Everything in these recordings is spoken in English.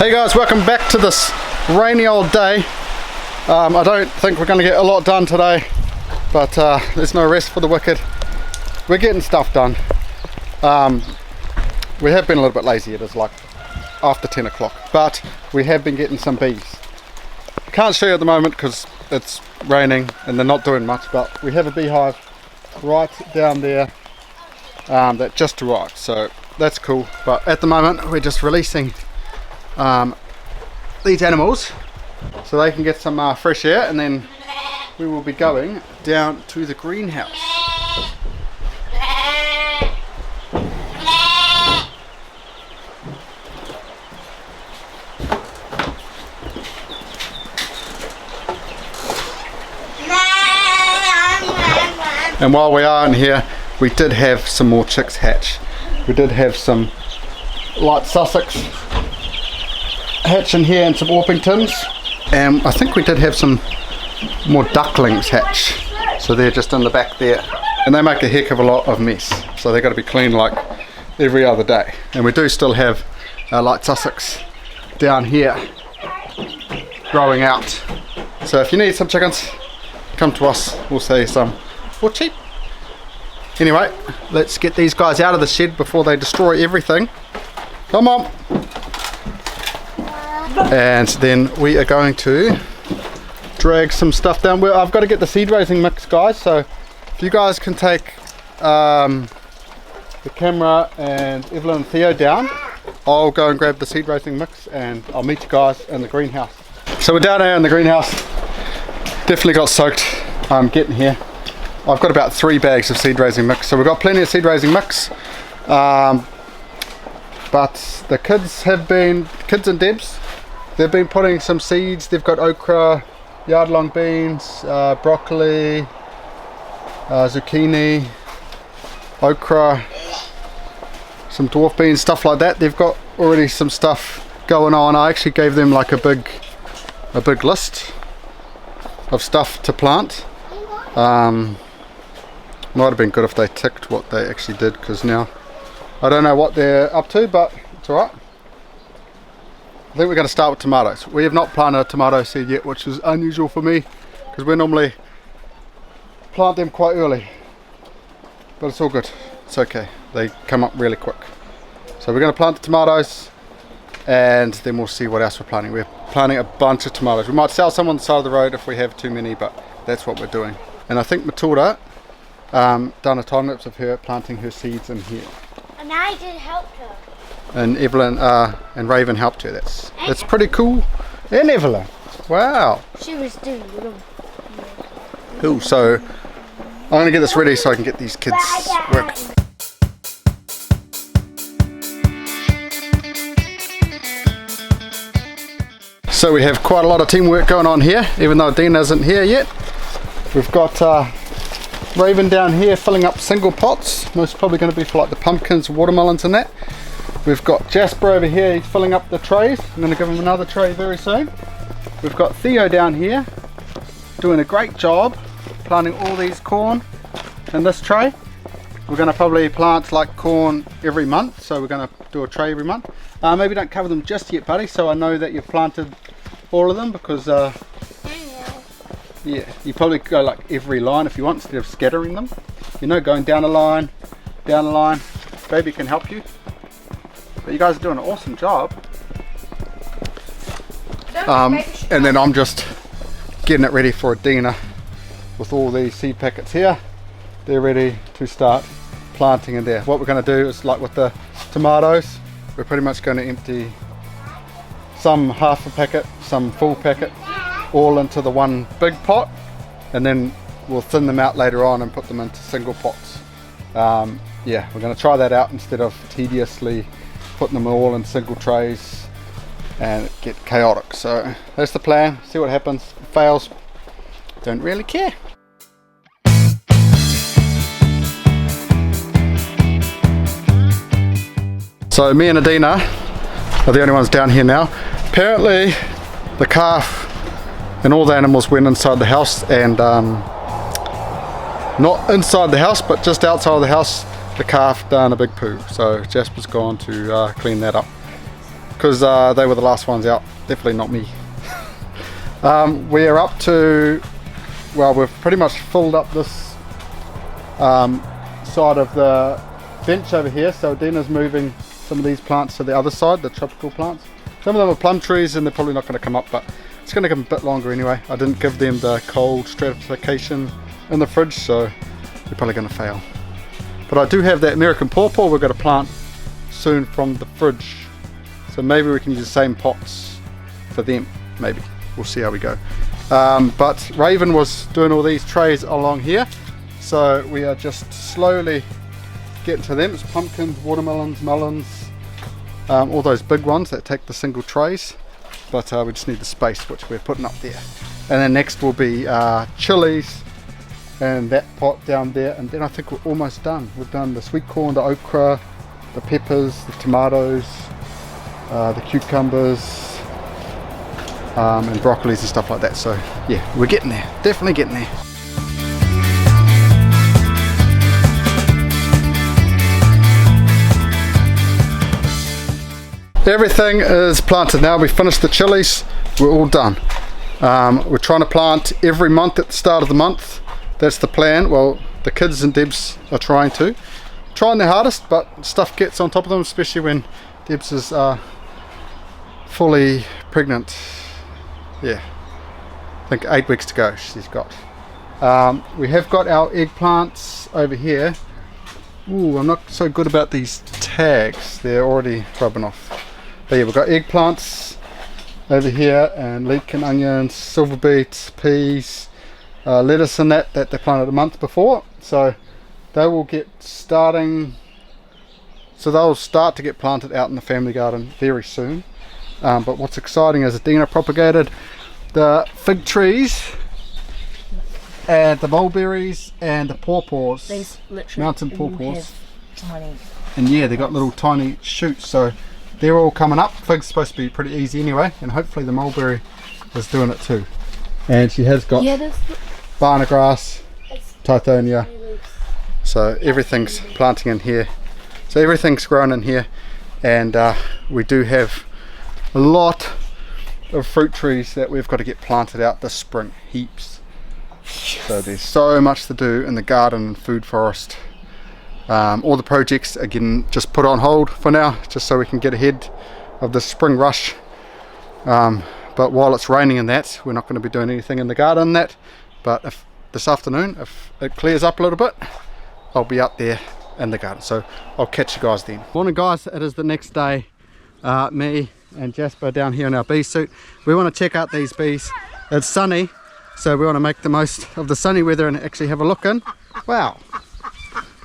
Hey guys, welcome back to this rainy old day. I don't think we're going to get a lot done today, but there's no rest for the wicked. We're getting stuff done. We have been a little bit lazy. It is like after 10 o'clock, but we have been getting some bees. I can't show you at the moment because it's raining and they're not doing much, but we have a beehive right down there that just arrived, so that's cool. But at the moment we're just releasing these animals so they can get some fresh air, and then we will be going down to the greenhouse. And while we are in here, we did have some more chicks hatch. We did have some light Sussex hatch in here and some Orpingtons, and I think we did have some more ducklings hatch, so they're just in the back there, and they make a heck of a lot of mess, so they've got to be cleaned like every other day. And we do still have light Sussex down here growing out, so if you need some chickens, come to us, we'll sell you some for cheap. Anyway, let's get these guys out of the shed before they destroy everything. Come on. And then we are going to drag some stuff down. Well, I've got to get the seed raising mix, guys, so if you guys can take the camera and Evelyn and Theo down, I'll go and grab the seed raising mix and I'll meet you guys in the greenhouse. So we're down here in the greenhouse. Definitely got soaked getting here. I've got about 3 bags of seed raising mix, so we've got plenty of seed raising mix. But the kids and Debs, they've been putting some seeds. They've got okra, yard long beans, broccoli, zucchini, okra, some dwarf beans, stuff like that. They've got already some stuff going on. I actually gave them like a big list of stuff to plant. Might have been good if they ticked what they actually did, because now I don't know what they're up to, but it's alright. I think we're going to start with tomatoes. We have not planted a tomato seed yet, which is unusual for me because we normally plant them quite early, but it's all good, it's okay, they come up really quick. So we're going to plant the tomatoes and then we'll see what else we're planting. We're planting a bunch of tomatoes. We might sell some on the side of the road if we have too many, but that's what we're doing. And I think Matilda done a time lapse of her planting her seeds in here. And I did help her. And Evelyn and Raven helped her. That's pretty cool. And Evelyn, wow. She was doing it. Cool. So I'm gonna get this ready so I can get these kids working. So we have quite a lot of teamwork going on here, even though Dean isn't here yet. We've got Raven down here filling up single pots, most probably going to be for like the pumpkins, watermelons and that. We've got Jasper over here, he's filling up the trays. I'm going to give him another tray very soon. We've got Theo down here doing a great job planting all these corn in this tray. We're going to probably plant like corn every month, so we're going to do a tray every month. Maybe don't cover them just yet, buddy, so I know that you've planted all of them, because yeah, you probably go like every line if you want, instead of scattering them. You know, going down a line, down a line. Baby can help you. But you guys are doing an awesome job. And then I'm just getting it ready for a dinner with all these seed packets here. They're ready to start planting in there. What we're going to do is, like with the tomatoes, we're pretty much going to empty some half a packet, some full packet, all into the one big pot, and then we'll thin them out later on and put them into single pots. Yeah, we're going to try that out instead of tediously putting them all in single trays and get chaotic. So that's the plan, see what happens. If it fails, don't really care. So me and Adina are the only ones down here now. Apparently the calf and all the animals went inside the house, and not inside the house but just outside of the house, the calf done a big poo, so Jasper's gone to clean that up. because they were the last ones out. Definitely not me. We are up to, well, we've pretty much filled up this side of the bench over here. So Dina's moving some of these plants to the other side, the tropical plants. Some of them are plum trees and they're probably not going to come up, but it's going to give them a bit longer anyway. I didn't give them the cold stratification in the fridge, so they're probably going to fail. But I do have that American pawpaw we're going to plant soon from the fridge. So maybe we can use the same pots for them, maybe. We'll see how we go. But Raven was doing all these trays along here. So we are just slowly getting to them. It's pumpkins, watermelons, melons, all those big ones that take the single trays. But we just need the space, which we're putting up there. And then next will be chilies and that pot down there. And then I think we're almost done. We've done the sweet corn, the okra, the peppers, the tomatoes, the cucumbers, and broccolis and stuff like that. So yeah, we're getting there, definitely getting there. Everything is planted now. We finished the chilies, we're all done. We're trying to plant every month at the start of the month. That's the plan. Well, the kids and Debs are trying their hardest, but stuff gets on top of them, especially when Debs is fully pregnant. Yeah, I think 8 weeks to go she's got. We have got our eggplants over here. Ooh, I'm not so good about these tags, they're already rubbing off. But yeah, we've got eggplants over here, and leek and onions, silver beets, peas, lettuce and that they planted a month before. So they will get starting, so they'll start to get planted out in the family garden very soon. But what's exciting is Dina propagated the fig trees and the mulberries and the pawpaws. These literally mountain pawpaws. Tiny. And yeah, they got little tiny shoots, so they're all coming up. Fig's supposed to be pretty easy anyway, and hopefully the mulberry is doing it too. And she has got banana grass, tithonia, so everything's planting in here. So everything's grown in here, and we do have a lot of fruit trees that we've got to get planted out this spring, heaps. So there's so much to do in the garden and food forest. All the projects are getting just put on hold for now, just so we can get ahead of the spring rush. But while it's raining and that, we're not going to be doing anything in the garden and that. But if this afternoon, if it clears up a little bit, I'll be out there in the garden. So I'll catch you guys then. Morning guys, it is the next day. Me and Jasper down here in our bee suit. We want to check out these bees. It's sunny, so we want to make the most of the sunny weather and actually have a look in. Wow.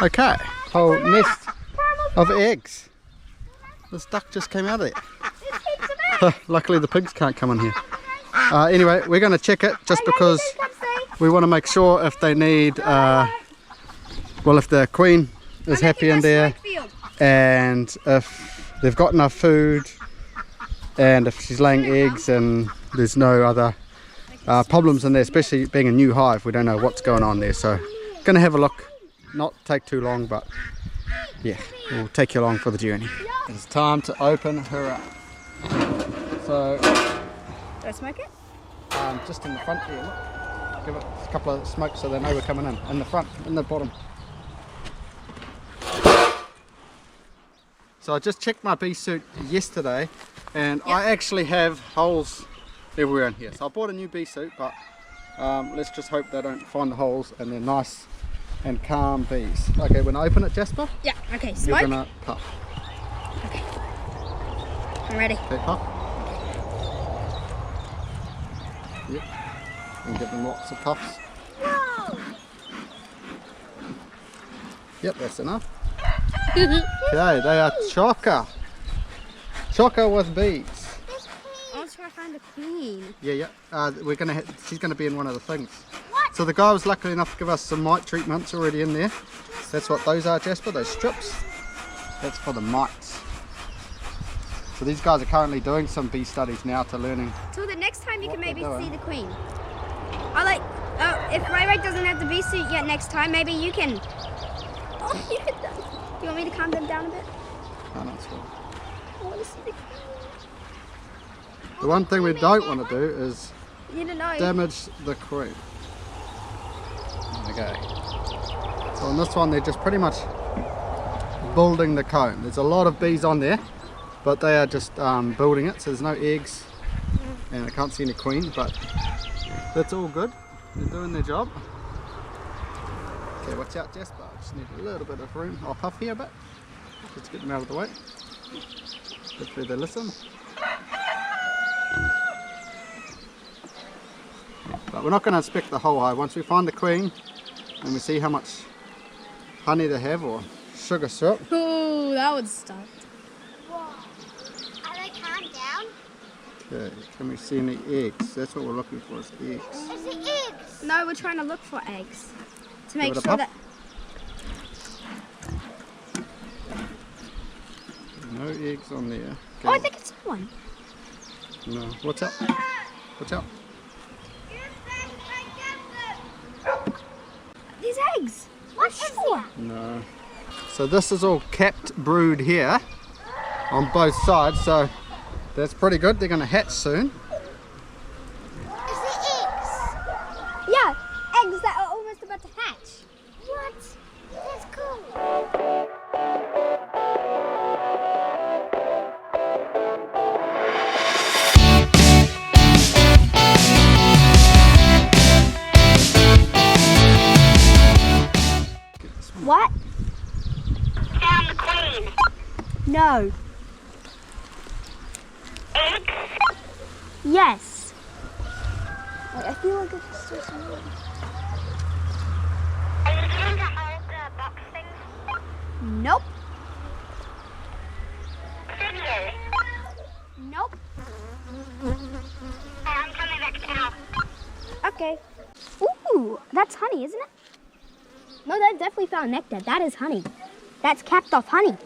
Okay, whole nest of eggs. This duck just came out of there. Luckily the pigs can't come in here. Anyway, we're going to check it just because we want to make sure if they need, well, if the queen is happy in there, and if they've got enough food, and if she's laying eggs and there's no other problems in there, especially being a new hive. We don't know what's going on there, so going to have a look. Not take too long, but yeah, we'll take you along for the journey. It's time to open her up. So Do I smoke it? just in the front here, look. Give it a couple of smokes so they know we're coming in the front, in the bottom. So I just checked my bee suit yesterday, and I actually have holes everywhere in here. So I bought a new bee suit, but let's just hope they don't find the holes and they're nice and calm bees. Okay, when I open it, Jasper, Yeah, okay, smoke. you're gonna puff. Okay. I'm ready. Okay, puff. Yep. And give them lots of puffs. Whoa! Yep, that's enough. Okay, they are chocker. Chocker with bees. I was trying to find the queen. Yeah. We're gonna. She's gonna be in one of the things. What? So the guy was lucky enough to give us some mite treatments already in there. That's what those are, Jasper. Those strips. That's for the mites. So these guys are currently doing some bee studies now to learning. So the next time you can maybe see the queen. If Ray doesn't have the bee suit yet next time, maybe you can. Oh, you can. You want me to calm them down a bit? No, that's good. I want to see the queen. The one thing we don't want to do is You don't know. damage the queen. Okay. So on this one they're just pretty much building the comb. There's a lot of bees on there, but they are just building it, so there's no eggs and I can't see any queen, but that's all good. They're doing their job. Okay, watch out Jasper, I just need a little bit of room. I'll huff here a bit, just to get them out of the way. Hopefully they listen. But we're not going to inspect the whole hive. Once we find the queen and we see how much honey they have or sugar syrup. Oh, that would stop. Whoa. Are they calmed down? Okay, can we see any eggs? That's what we're looking for, is eggs. Is it eggs? No, we're trying to look for eggs to make it a sure puff. that. No eggs on there. Okay. Oh, I think it's one. No, watch out. Watch out. These eggs. What is that? No. So this is all capped brood here on both sides, so that's pretty good. They're going to hatch soon. Is it eggs? Yeah, eggs that are almost about to hatch. What? That's cool. What? Found the queen. No. Eggs? Yes. Wait, I feel like it's still somewhere. Are you going to hold the box things? Nope. Video. Nope. I'm coming back now. Okay. Ooh, that's honey, isn't it? No, that definitely found nectar. That is honey. That's capped off honey.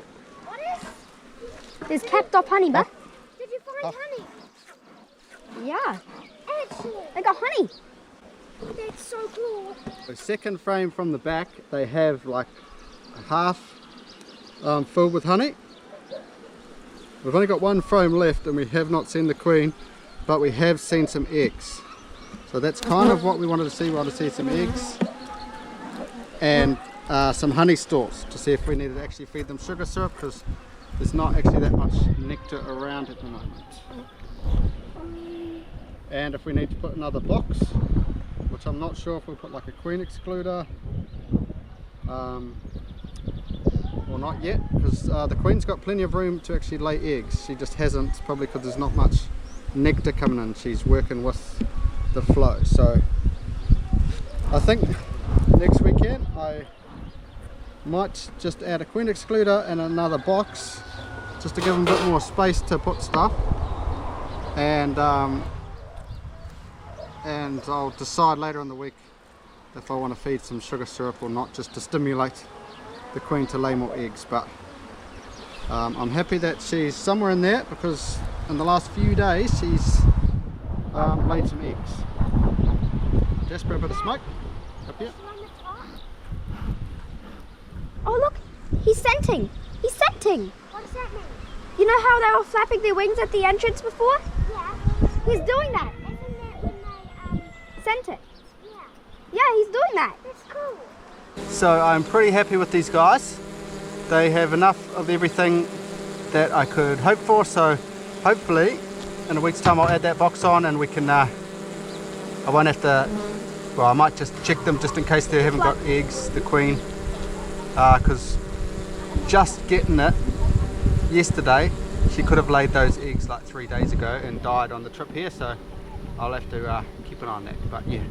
What is? There's capped off honey, but Did you find honey? yeah, Excellent. they got honey. That's so cool. The second frame from the back, they have like half filled with honey. We've only got one frame left and we have not seen the queen, but we have seen some eggs. So that's kind of what we wanted to see. We wanted to see some eggs and some honey stores to see if we needed to actually feed them sugar syrup, because there's not actually that much nectar around at the moment. And if we need to put another box, which I'm not sure if we'll put like a queen excluder or not yet, because the queen's got plenty of room to actually lay eggs. She just hasn't, probably because there's not much nectar coming in. She's working with the flow. So I think next weekend I might just add a queen excluder and another box just to give them a bit more space to put stuff, and I'll decide later in the week if I want to feed some sugar syrup or not, just to stimulate the queen to lay more eggs. But I'm happy that she's somewhere in there, because in the last few days she's laid some eggs. Jasper, a bit of smoke up here. Oh look, he's scenting. He's scenting. What does that mean? You know how they were flapping their wings at the entrance before? Yeah. He's doing that. Isn't that when they, Scent it. yeah. Yeah, he's doing that. That's cool. So I'm pretty happy with these guys. They have enough of everything that I could hope for, so hopefully in a week's time I'll add that box on and we can, I won't have to, well, I might just check them just in case they haven't got eggs, the queen, because just getting it yesterday, she could have laid those eggs like 3 days ago and died on the trip here, so I'll have to keep an eye on that. But yeah,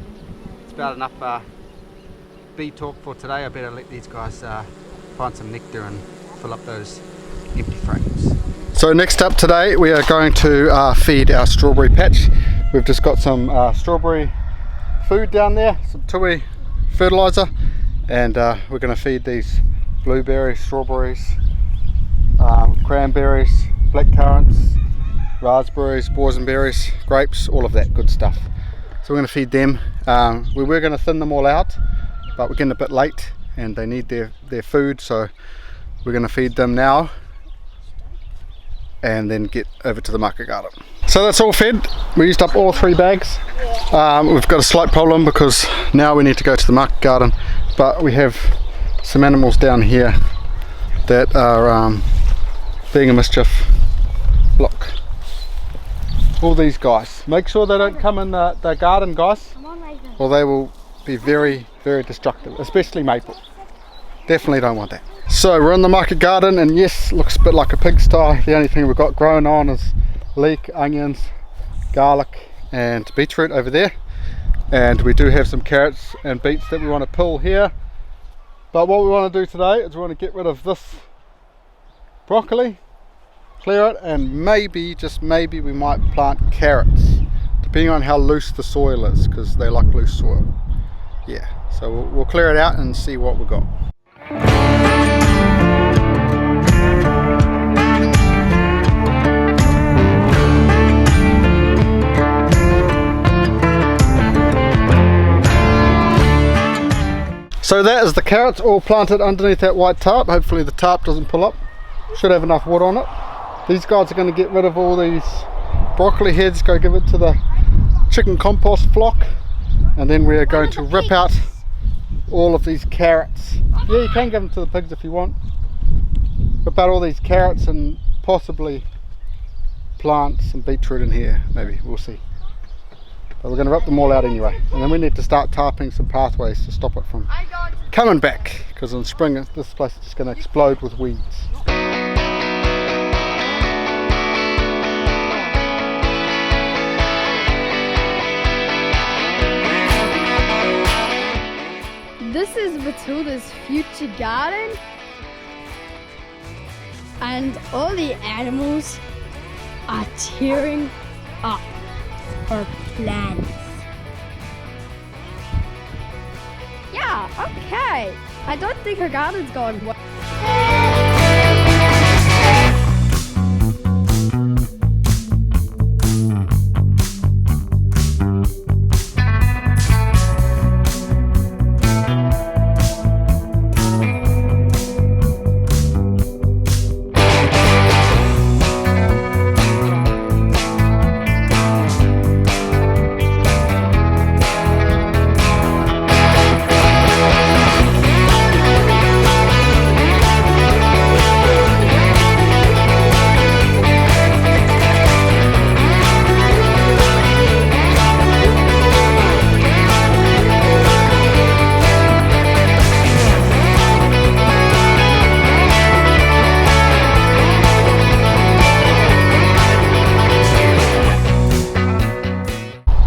it's about enough bee talk for today. I better let these guys find some nectar and fill up those empty frames. So next up today we are going to feed our strawberry patch. We've just got some strawberry food down there, some tui fertilizer, and we're going to feed these blueberries, strawberries, cranberries, black currants, raspberries, boysenberries, grapes, all of that good stuff. So we're going to feed them. We were going to thin them all out, but we're getting a bit late and they need their food, so we're going to feed them now. and then get over to the market garden. So that's all fed. We used up all 3 bags. We've got a slight problem because now we need to go to the market garden, but we have some animals down here that are being a mischief. Look, all these guys. Make sure they don't come in the garden, guys, or they will be very, very destructive, especially Maple. Definitely don't want that. So we're in the market garden, and yes, looks a bit like a pigsty. The only thing we've got growing on is leek, onions, garlic and beetroot over there, and we do have some carrots and beets that we want to pull here. But what we want to do today is we want to get rid of this broccoli, clear it, and maybe, just maybe, we might plant carrots, depending on how loose the soil is, because they like loose soil. Yeah, so we'll clear it out and see what we've got. So that is the carrots all planted underneath that white tarp. Hopefully the tarp doesn't pull up. Should have enough wood on it. These guys are going to get rid of all these broccoli heads, go give it to the chicken compost flock, and then we are going to rip out all of these carrots. Yeah, you can give them to the pigs if you want. Rip out all these carrots and possibly plant some beetroot in here, maybe, we'll see. But we're going to rip them all out anyway, and then we need to start tarping some pathways to stop it from coming back, because in spring this place is just going to explode with weeds. This is Matilda's future garden, and all the animals are tearing up her plants. Yeah, okay. I don't think her garden's going well.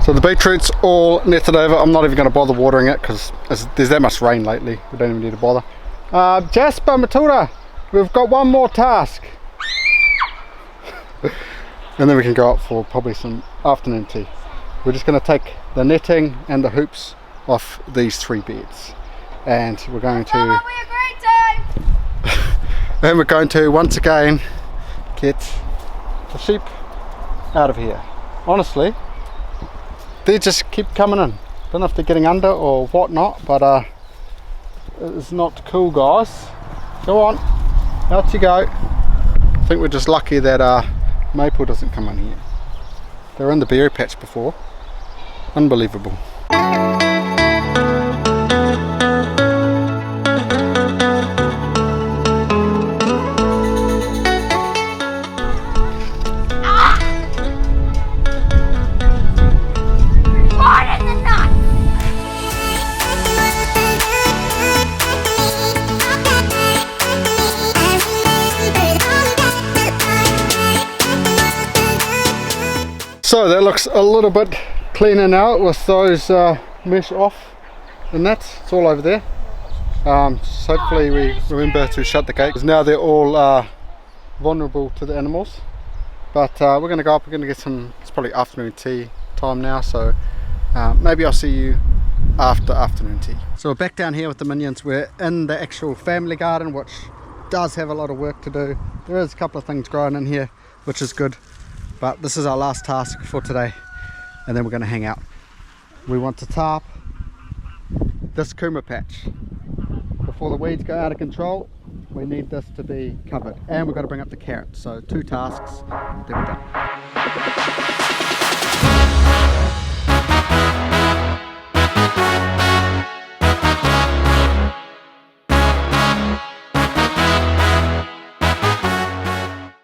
So the beetroot's all netted over. I'm not even going to bother watering it because there's that much rain lately. We don't even need to bother. Jasper, Matilda, we've got one more task. And then we can go out for probably some afternoon tea. We're just going to take the netting and the hoops off these 3 beds. And we're going to... That'll be a great time! and we're going to once again get the sheep out of here. Honestly, they just keep coming in. Don't know if they're getting under or whatnot, but it's not cool, guys. Go on, out you go. I think we're just lucky that Maple doesn't come in here. They were in the berry patch before. Unbelievable. So that looks a little bit cleaner now with those mesh off, and it's all over there. So hopefully we remember to shut the gate, because now they're all vulnerable to the animals. But we're going to go up, we're going to get some, it's probably afternoon tea time now, so maybe I'll see you after afternoon tea. So we're back down here with the minions. We're in the actual family garden, which does have a lot of work to do. There is a couple of things growing in here, which is good. But this is our last task for today, and then we're going to hang out. We want to tarp this kuma patch before the weeds go out of control. we need this to be covered, and we've got to bring up the carrots. So 2 tasks, then we're done.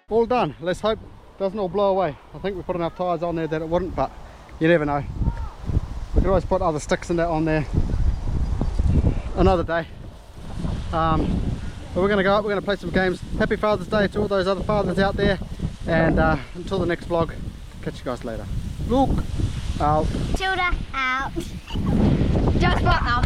All done. Let's hope it doesn't all blow away. I think we put enough tyres on there that it wouldn't, but you never know. We could always put other sticks and that on there another day. But we're going to go up, we're going to play some games. Happy Father's Day to all those other fathers out there, and until the next vlog, catch you guys later. Look out. Tilda out. Just for out.